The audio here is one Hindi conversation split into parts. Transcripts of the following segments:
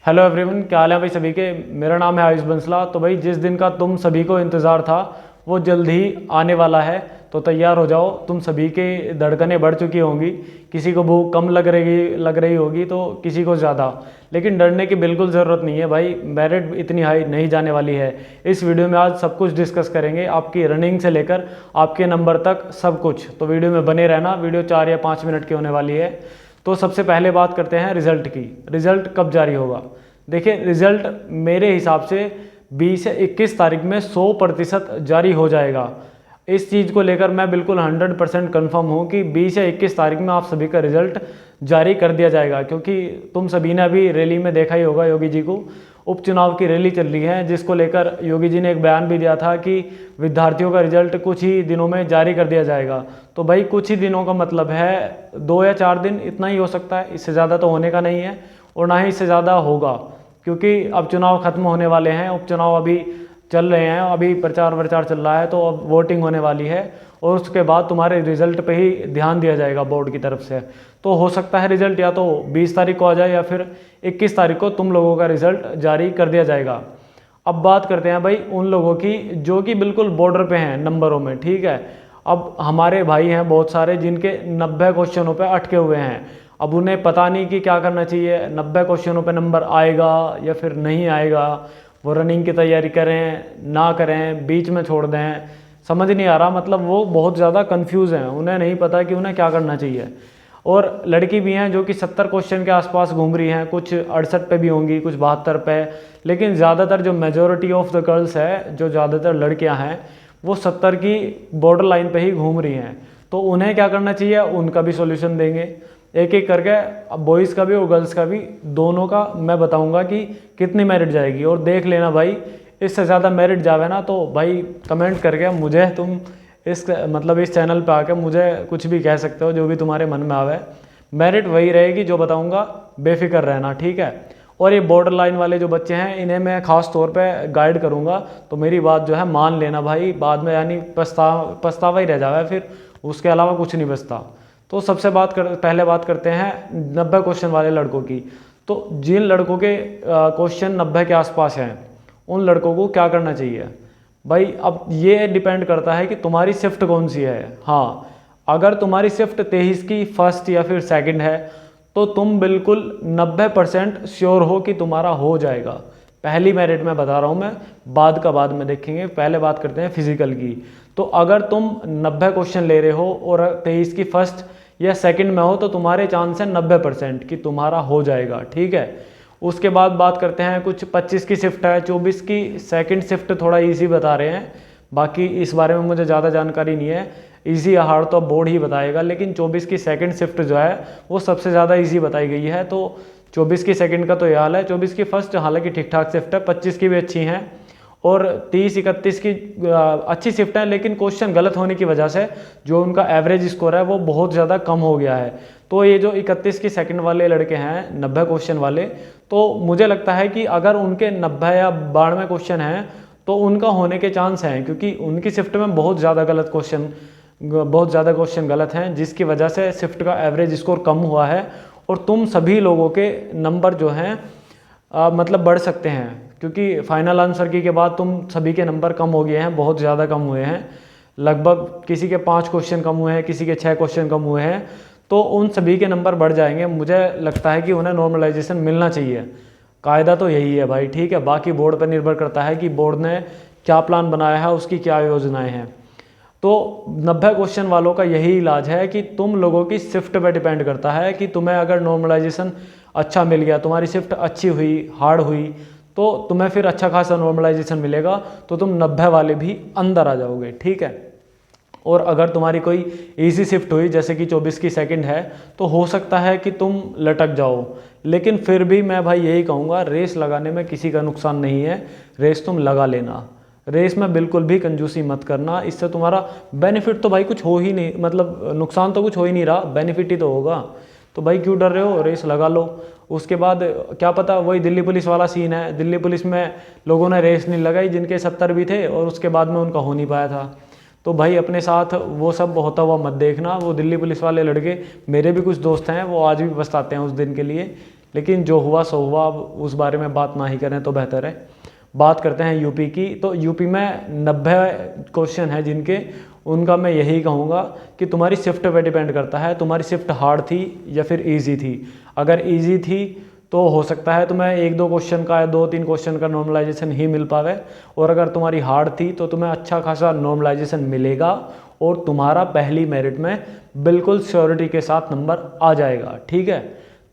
हेलो एवरीवन, क्या हाल है भाई सभी के। मेरा नाम है आयुष बंसला। तो भाई जिस दिन का तुम सभी को इंतज़ार था वो जल्द ही आने वाला है, तो तैयार हो जाओ। तुम सभी के धड़कनें बढ़ चुकी होंगी, किसी को भूख कम लग रही होगी तो किसी को ज़्यादा। लेकिन डरने की बिल्कुल ज़रूरत नहीं है भाई, मेरिट इतनी हाई नहीं जाने वाली है। इस वीडियो में आज सब कुछ डिस्कस करेंगे, आपकी रनिंग से लेकर आपके नंबर तक सब कुछ। तो वीडियो में बने रहना, वीडियो 4 या 5 मिनट की होने वाली है। तो सबसे पहले बात करते हैं रिज़ल्ट की। रिज़ल्ट कब जारी होगा? देखिए, रिज़ल्ट मेरे हिसाब से 20 या 21 तारीख में 100% जारी हो जाएगा। इस चीज़ को लेकर मैं बिल्कुल 100% कन्फर्म हूँ कि 20 या 21 तारीख में आप सभी का रिज़ल्ट जारी कर दिया जाएगा। क्योंकि तुम सभी ने अभी रैली में देखा ही होगा, योगी जी को उपचुनाव की रैली चल रही है, जिसको लेकर योगी जी ने एक बयान भी दिया था कि विद्यार्थियों का रिजल्ट कुछ ही दिनों में जारी कर दिया जाएगा। तो भाई कुछ ही दिनों का मतलब है 2 या 4 दिन, इतना ही हो सकता है, इससे ज़्यादा तो होने का नहीं है और ना ही इससे ज़्यादा होगा। क्योंकि अब चुनाव खत्म होने वाले हैं, उपचुनाव अभी चल रहे हैं, अभी प्रचार प्रचार चल रहा है, तो अब वोटिंग होने वाली है और उसके बाद तुम्हारे रिजल्ट पे ही ध्यान दिया जाएगा बोर्ड की तरफ से। तो हो सकता है रिजल्ट या तो 20 तारीख को आ जाए या फिर 21 तारीख को तुम लोगों का रिजल्ट जारी कर दिया जाएगा। अब बात करते हैं भाई उन लोगों की जो कि बिल्कुल बॉर्डर पे हैं नंबरों में, ठीक है। अब हमारे भाई हैं बहुत सारे जिनके 90 क्वेश्चनों पे अटके हुए हैं। अब उन्हें पता नहीं कि क्या करना चाहिए, 90 क्वेश्चनों पे नंबर आएगा या फिर नहीं आएगा। वो रनिंग की तैयारी करें ना करें, बीच में छोड़ दें, समझ नहीं आ रहा। मतलब वो बहुत ज़्यादा कंफ्यूज हैं, उन्हें नहीं पता कि उन्हें क्या करना चाहिए। और लड़की भी हैं जो कि 70 क्वेश्चन के आसपास घूम रही हैं, कुछ 68 पे भी होंगी, कुछ 72 पे। लेकिन ज़्यादातर जो मेजॉरिटी ऑफ द गर्ल्स है, जो ज़्यादातर लड़कियां हैं, वो 70 की बॉर्डर लाइन पे ही घूम रही हैं। तो उन्हें क्या करना चाहिए, उनका भी सॉल्यूशन देंगे एक एक करके। अब बॉयज़ का भी और गर्ल्स का भी, दोनों का मैं बताऊंगा कि कितनी मेरिट जाएगी। और देख लेना भाई, इससे ज़्यादा मेरिट जावे ना तो भाई कमेंट करके मुझे तुम इस चैनल पे आके मुझे कुछ भी कह सकते हो, जो भी तुम्हारे मन में आवे। मेरिट वही रहेगी जो बताऊंगा, बेफिक्र रहना, ठीक है। और ये बॉर्डर लाइन वाले जो बच्चे हैं, इन्हें मैं ख़ास तौर पे गाइड करूंगा, तो मेरी बात जो है मान लेना भाई, बाद में यानी पछतावा ही रह जावे फिर, उसके अलावा कुछ नहीं बचता। तो पहले बात करते हैं 90 क्वेश्चन वाले लड़कों की। तो जिन लड़कों के क्वेश्चन 90 के आसपास हैं, उन लड़कों को क्या करना चाहिए भाई? अब ये डिपेंड करता है कि तुम्हारी शिफ्ट कौन सी है। हाँ, अगर तुम्हारी शिफ्ट 23 की फर्स्ट या फिर सेकंड है तो तुम बिल्कुल 90% श्योर हो कि तुम्हारा हो जाएगा। पहली मेरिट में बता रहा हूँ मैं, बाद में देखेंगे। पहले बात करते हैं फिजिकल की। तो अगर तुम 90 क्वेश्चन ले रहे हो और 23 की फर्स्ट या सेकंड में हो तो तुम्हारे चांस है 90% कि तुम्हारा हो जाएगा, ठीक है। उसके बाद बात करते हैं, कुछ 25 की शिफ्ट है, 24 की सेकंड शिफ्ट थोड़ा इजी बता रहे हैं। बाकी इस बारे में मुझे ज़्यादा जानकारी नहीं है, इजी या हार्ड तो बोर्ड ही बताएगा। लेकिन 24 की सेकंड शिफ्ट जो है वो सबसे ज़्यादा इजी बताई गई है। तो 24 की सेकंड का तो ये हाल है। 24 की फर्स्ट हालांकि ठीक ठाक शिफ्ट है, 25 की भी अच्छी हैं और 30-31 की अच्छी शिफ्ट है। लेकिन क्वेश्चन गलत होने की वजह से जो उनका एवरेज स्कोर है वो बहुत ज़्यादा कम हो गया है। तो ये जो 31 की सेकंड वाले लड़के हैं 90 क्वेश्चन वाले, तो मुझे लगता है कि अगर उनके 90 या 92 क्वेश्चन हैं तो उनका होने के चांस हैं, क्योंकि उनकी शिफ्ट में बहुत ज़्यादा क्वेश्चन गलत हैं, जिसकी वजह से शिफ्ट का एवरेज स्कोर कम हुआ है। और तुम सभी लोगों के नंबर जो हैं मतलब बढ़ सकते हैं, क्योंकि फाइनल आंसर की के बाद तुम सभी के नंबर कम हो गए हैं, बहुत ज़्यादा कम हुए हैं। लगभग किसी के 5 क्वेश्चन कम हुए हैं, किसी के 6 क्वेश्चन कम हुए हैं। तो उन सभी के नंबर बढ़ जाएंगे। मुझे लगता है कि उन्हें नॉर्मलाइजेशन मिलना चाहिए, कायदा तो यही है भाई, ठीक है। बाकी बोर्ड पर निर्भर करता है कि बोर्ड ने क्या प्लान बनाया है, उसकी क्या योजनाएं हैं। तो 90 क्वेश्चन वालों का यही इलाज है कि तुम लोगों की शिफ्ट पे डिपेंड करता है कि तुम्हें अगर नॉर्मलाइजेशन अच्छा मिल गया, तुम्हारी शिफ्ट अच्छी हुई, हार्ड हुई, तो तुम्हें फिर अच्छा खासा नॉर्मलाइजेशन मिलेगा, तो तुम 90 वाले भी अंदर आ जाओगे, ठीक है। और अगर तुम्हारी कोई इजी शिफ्ट हुई, जैसे कि 24 की सेकंड है, तो हो सकता है कि तुम लटक जाओ। लेकिन फिर भी मैं भाई यही कहूँगा, रेस लगाने में किसी का नुकसान नहीं है, रेस तुम लगा लेना। रेस में बिल्कुल भी कंजूसी मत करना, इससे तुम्हारा बेनिफिट तो भाई कुछ हो ही नहीं, मतलब नुकसान तो कुछ हो ही नहीं रहा, बेनिफिट ही तो होगा। तो भाई क्यों डर रहे हो, रेस लगा लो। उसके बाद क्या पता वही दिल्ली पुलिस वाला सीन है, दिल्ली पुलिस में लोगों ने रेस नहीं लगाई जिनके 70 भी थे और उसके बाद में उनका हो नहीं पाया था। तो भाई अपने साथ वो सब होता हुआ मत देखना। वो दिल्ली पुलिस वाले लड़के, मेरे भी कुछ दोस्त हैं, वो आज भी पछताते हैं उस दिन के लिए। लेकिन जो हुआ सो हुआ, अब उस बारे में बात ना ही करें तो बेहतर है। बात करते हैं यूपी की। तो यूपी में 90 क्वेश्चन है जिनके, उनका मैं यही कहूँगा कि तुम्हारी शिफ्ट पे डिपेंड करता है, तुम्हारी शिफ्ट हार्ड थी या फिर ईजी थी। अगर ईजी थी तो हो सकता है तुम्हें 1-2 क्वेश्चन का या 2-3 क्वेश्चन का नॉर्मलाइजेशन ही मिल पावे, और अगर तुम्हारी हार्ड थी तो तुम्हें अच्छा खासा नॉर्मलाइजेशन मिलेगा और तुम्हारा पहली मेरिट में बिल्कुल श्योरिटी के साथ नंबर आ जाएगा। ठीक है,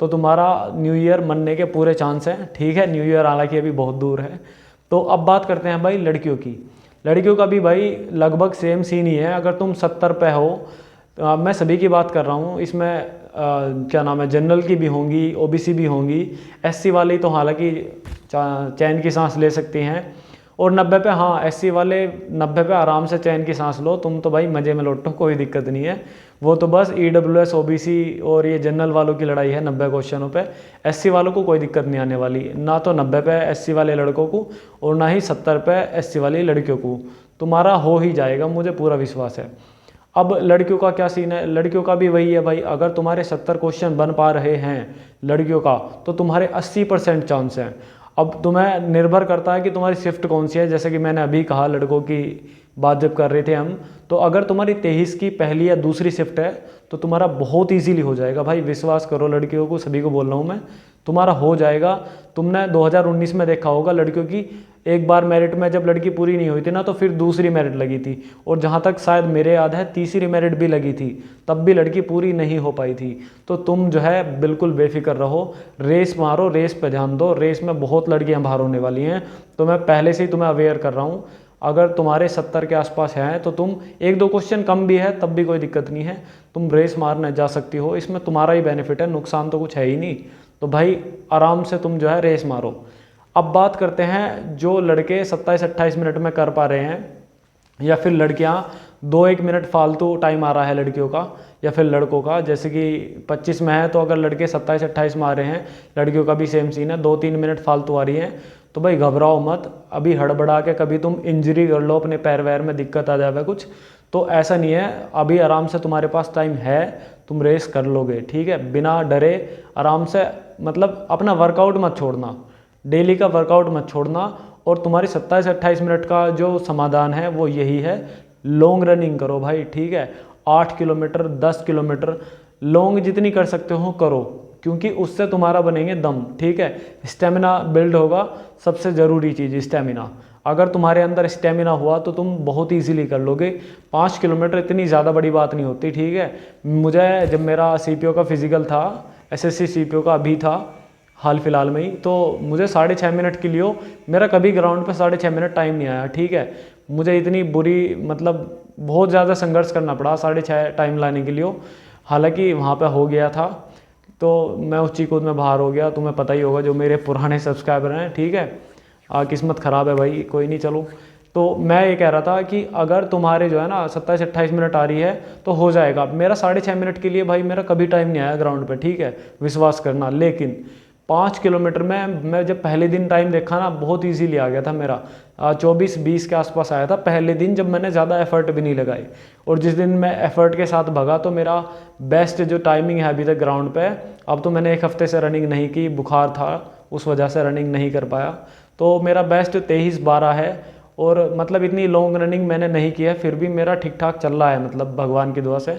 तो तुम्हारा न्यू ईयर मनने के पूरे चांस हैं। ठीक है, न्यू ईयर हालांकि अभी बहुत दूर है। तो अब बात करते हैं भाई लड़कियों की। लड़कियों का भी भाई लगभग सेम सीन ही है। अगर तुम 70 पे हो, मैं सभी की बात कर रहा हूँ इसमें, क्या नाम है, जनरल की भी होंगी, ओबीसी भी होंगी, एससी वाली तो हालांकि चैन की सांस ले सकती हैं, और 90 पे, हाँ एससी वाले 90 पे आराम से चैन की सांस लो, तुम तो भाई मज़े में लौटो, कोई दिक्कत नहीं है। वो तो बस ईडब्ल्यूएस ओबीसी और ये जनरल वालों की लड़ाई है 90 क्वेश्चनों पे। एससी वालों को कोई दिक्कत नहीं आने वाली, ना तो 90 पे एससी वाले लड़कों को और ना ही 70 पे एससी वाली लड़कियों को। तुम्हारा हो ही जाएगा, मुझे पूरा विश्वास है। अब लड़कियों का क्या सीन है? लड़कियों का भी वही है भाई, अगर तुम्हारे 70 क्वेश्चन बन पा रहे हैं लड़कियों का, तो तुम्हारे 80% चांस हैं। अब तुम्हें निर्भर करता है कि तुम्हारी शिफ्ट कौन सी है। जैसे कि मैंने अभी कहा, लड़कों की बात जब कर रहे थे हम, तो अगर तुम्हारी 23 की पहली या दूसरी शिफ्ट है तो तुम्हारा बहुत इजीली हो जाएगा भाई, विश्वास करो। लड़कियों को सभी को बोल रहा हूँ मैं, तुम्हारा हो जाएगा। तुमने 2019 में देखा होगा लड़कियों की एक बार मेरिट में जब लड़की पूरी नहीं हुई थी ना, तो फिर दूसरी मेरिट लगी थी, और जहाँ तक शायद मेरे याद है तीसरी मेरिट भी लगी थी, तब भी लड़की पूरी नहीं हो पाई थी। तो तुम जो है बिल्कुल बेफिक्र रहो, रेस मारो, रेस पे ध्यान दो। रेस में बहुत लड़कियाँ बाहर होने वाली हैं, तो मैं पहले से ही तुम्हें अवेयर कर रहा हूँ। अगर तुम्हारे 70 के आसपास हैं तो तुम 1-2 क्वेश्चन कम भी है तब भी कोई दिक्कत नहीं है, तुम रेस मारने जा सकती हो। इसमें तुम्हारा ही बेनिफिट है, नुकसान तो कुछ है ही नहीं। तो भाई आराम से तुम जो है रेस मारो। अब बात करते हैं जो लड़के 27-28 मिनट में कर पा रहे हैं, या फिर लड़कियां 2-1 मिनट फालतू टाइम आ रहा है लड़कियों का या फिर लड़कों का। जैसे कि 25 में है तो अगर लड़के 27-28 में आ रहे हैं, लड़कियों का भी सेम सीन है, 2-3 मिनट फालतू आ रही है, तो भाई घबराओ मत। अभी हड़बड़ा के कभी तुम इंजरी कर लो, अपने पैर वैर में दिक्कत आ जाए कुछ, तो ऐसा नहीं है। अभी आराम से तुम्हारे पास टाइम है, तुम रेस कर लोगे। ठीक है, बिना डरे आराम से, मतलब अपना वर्कआउट मत छोड़ना, डेली का वर्कआउट मत छोड़ना। और तुम्हारी 27-28 मिनट का जो समाधान है वो यही है, लॉन्ग रनिंग करो भाई। ठीक है, 8 किलोमीटर 10 किलोमीटर लॉन्ग जितनी कर सकते हो करो, क्योंकि उससे तुम्हारा बनेंगे दम। ठीक है, स्टेमिना बिल्ड होगा, सबसे ज़रूरी चीज़ स्टेमिना। अगर तुम्हारे अंदर स्टेमिना हुआ तो तुम बहुत इजीली कर लोगे। 5 किलोमीटर इतनी ज़्यादा बड़ी बात नहीं होती। ठीक है, मुझे जब मेरा सीपीओ का फिजिकल था, एसएससी सीपीओ का अभी था हाल फिलहाल में ही, तो मुझे 6.5 मिनट के लिए मेरा कभी ग्राउंड पे 6.5 मिनट टाइम नहीं आया। ठीक है, मुझे इतनी बुरी, मतलब बहुत ज़्यादा संघर्ष करना पड़ा 6.5 टाइम लाने के लिए। हालांकि वहाँ पे हो गया था, तो मैं उस चीकूद में बाहर हो गया। तुम्हें पता ही होगा जो मेरे पुराने सब्सक्राइबर हैं। ठीक है, किस्मत ख़राब है भाई, कोई नहीं, चलो। तो मैं ये कह रहा था कि अगर तुम्हारे जो है ना 27-28 मिनट आ रही है तो हो जाएगा। मेरा 6.5 मिनट के लिए भाई मेरा कभी टाइम नहीं आया ग्राउंड पे। ठीक है, विश्वास करना। लेकिन 5 किलोमीटर में मैं जब पहले दिन टाइम देखा ना, बहुत इजीली आ गया था मेरा, 24-20 के आसपास आया था पहले दिन, जब मैंने ज़्यादा एफर्ट भी नहीं लगाई। और जिस दिन मैं एफर्ट के साथ भगा तो मेरा बेस्ट जो टाइमिंग है अभी तक ग्राउंड पे, अब तो मैंने 1 हफ्ते से रनिंग नहीं की, बुखार था उस वजह से रनिंग नहीं कर पाया, तो मेरा बेस्ट 23-12 है। और मतलब इतनी लॉन्ग रनिंग मैंने नहीं की है, फिर भी मेरा ठीक ठाक चल रहा है, मतलब भगवान की दुआ से।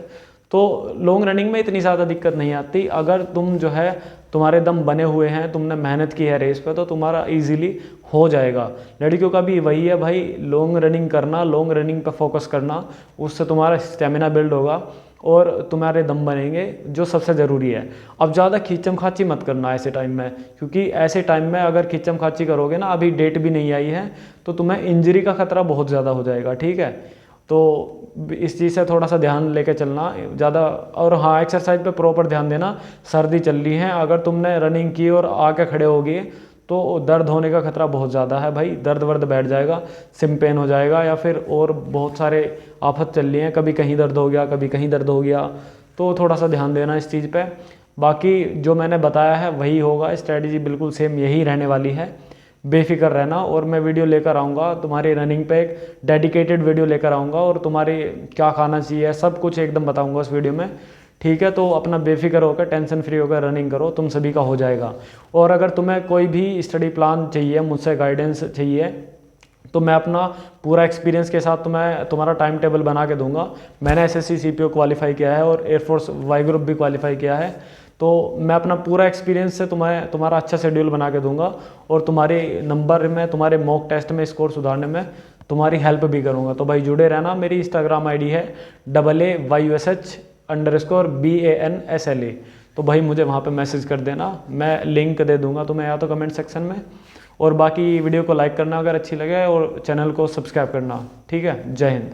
तो लॉन्ग रनिंग में इतनी ज़्यादा दिक्कत नहीं आती। अगर तुम जो है तुम्हारे दम बने हुए हैं, तुमने मेहनत की है रेस पे, तो तुम्हारा इजीली हो जाएगा। लड़कियों का भी वही है भाई, लॉन्ग रनिंग करना, लॉन्ग रनिंग पे फोकस करना, उससे तुम्हारा स्टेमिना बिल्ड होगा और तुम्हारे दम बनेंगे, जो सबसे ज़रूरी है। अब ज़्यादा खींचम खाची मत करना ऐसे टाइम में, क्योंकि ऐसे टाइम में अगर खींचम खाची करोगे ना, अभी डेट भी नहीं आई है, तो तुम्हें इंजरी का खतरा बहुत ज़्यादा हो जाएगा। ठीक है, तो इस चीज़ से थोड़ा सा ध्यान लेके चलना ज़्यादा। और हाँ, एक्सरसाइज पे प्रॉपर ध्यान देना। सर्दी चल रही है, अगर तुमने रनिंग की और आके खड़े हो गए तो दर्द होने का खतरा बहुत ज़्यादा है भाई, दर्द वर्द बैठ जाएगा, सिम पेन हो जाएगा, या फिर और बहुत सारे आफत चल रही हैं, कभी कहीं दर्द हो गया, कभी कहीं दर्द हो गया, तो थोड़ा सा ध्यान देना इस चीज़ पे। बाकी जो मैंने बताया है वही होगा, स्ट्रैटेजी बिल्कुल सेम यही रहने वाली है, बेफिक्र रहना। और मैं वीडियो लेकर आऊँगा तुम्हारी रनिंग पे, एक डेडिकेटेड वीडियो लेकर आऊँगा, और तुम्हारे क्या खाना चाहिए सब कुछ एकदम बताऊँगा उस वीडियो में। ठीक है। तो अपना बेफिक्र होकर, टेंशन फ्री होकर रनिंग करो, तुम सभी का हो जाएगा। और अगर तुम्हें कोई भी स्टडी प्लान चाहिए, मुझसे गाइडेंस चाहिए, तो मैं अपना पूरा एक्सपीरियंस के साथ तुम्हारा टाइम टेबल बना के दूंगा। मैंने एसएससी सीपीओ क्वालिफाई किया है और एयरफोर्स वाई ग्रुप भी क्वालिफाई किया है, तो मैं अपना पूरा एक्सपीरियंस से तुम्हारा अच्छा शेड्यूल बना के दूंगा और तुम्हारे नंबर में, तुम्हारे मॉक टेस्ट में स्कोर सुधारने में तुम्हारी हेल्प भी करूंगा। तो भाई जुड़े रहना। मेरी इंस्टाग्राम आईडी है AAYUSH_BANSLA। तो भाई मुझे वहाँ पे मैसेज कर देना, मैं लिंक दे दूंगा तुम्हें या तो कमेंट सेक्शन में। और बाकी वीडियो को लाइक करना अगर अच्छी लगे और चैनल को सब्सक्राइब करना। ठीक है, जय हिंद।